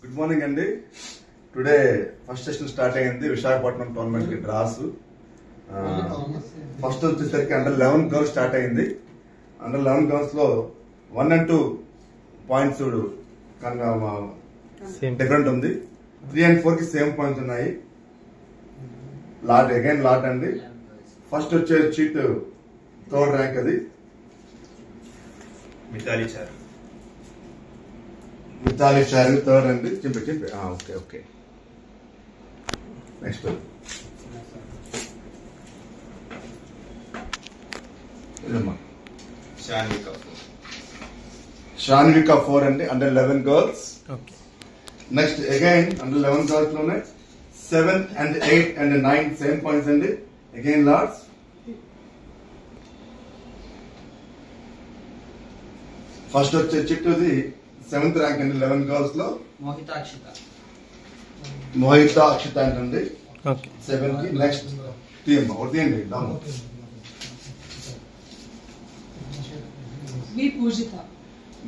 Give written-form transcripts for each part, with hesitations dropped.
Good morning అండి. Today first session start అయింది Visakhapatnam tournament కి డ్రాస్. ఫస్ట్ వచ్చేసరికి అండర్ 11 గర్ల్స్ స్టార్ట్ అయింది. అండర్ 11 గర్ల్స్ లో 1 and 2 పాయింట్స్ డిఫరెంట్ ఉంది. 3 and 4 కి సేమ్ పాయింట్స్ ఉన్నాయి. లాట్ అండి. ఫస్ట్ వచ్చే చీట్ థర్డ్ ర్యాంక్ అది మితాలి చారు థర్డ్ అండి. చింపి ఓకే. నెక్స్ట్ షాన్విక 4 అండి under 11 girls. Next again under 11 girls లోనే 7 and 8 and 9 సేమ్ పాయింట్స్ అండి. Again Lords. ఫస్ట్ వచ్చే చిట్టుది 7th ర్యాంక్ అండి 11 గర్ల్స్ లో మోహిత అక్షిత అండి 7 కి. నెక్స్ట్ టీమ్ ఒకటి అండి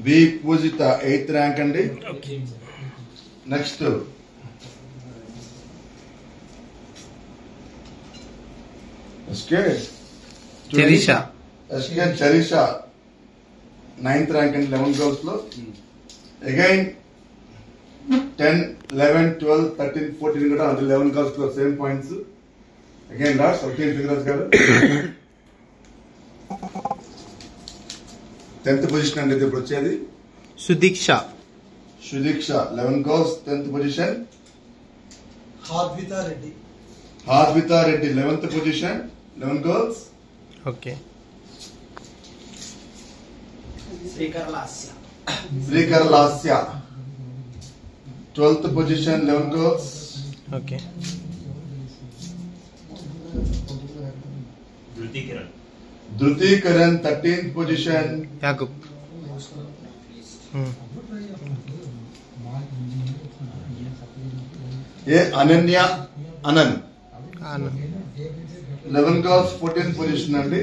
బి పూజిత 8th ర్యాంక్ అండి. నెక్స్ట్ ఎస్కే చరిషా 9th ర్యాంక్ అండి 11 గర్ల్స్ లో. అగైన్ 10, 11, 12, 13, 14 కూడా అండర్ 11 గర్ల్స్ లో same points. Again last 14 figures గారు 10th పొజిషన్ అండి. ఇప్పుడు వచ్చేది Sudeeksha 11 girls 10th position. Harvitha Reddy 11th position 11 girls. Okay. Sreekar Lasya 12th position 11 girls. Okay. Dhruthikaran 13th position. Yakub Ananya Anant 11 girls 14th position అండి.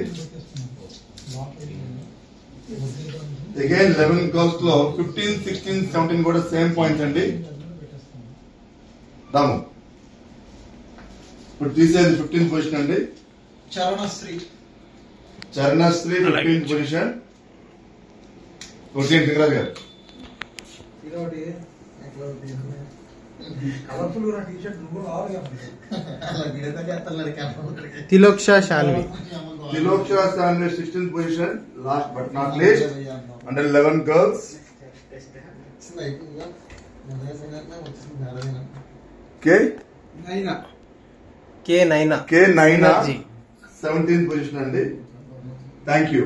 Again 11 girls లో 15, 16, 17 కూడా సేమ్ పాయింట్స్ అండి. దాము ఇప్పుడు తీసేది 15th పొజిషన్ అండి. చరణశ్రీ 15th పొజిషన్. 14 ఫిగర్ గారు Tiloksha Shanvi 16th position. Last but not least under 11 girls K Naina 17th position అండి. Thank you.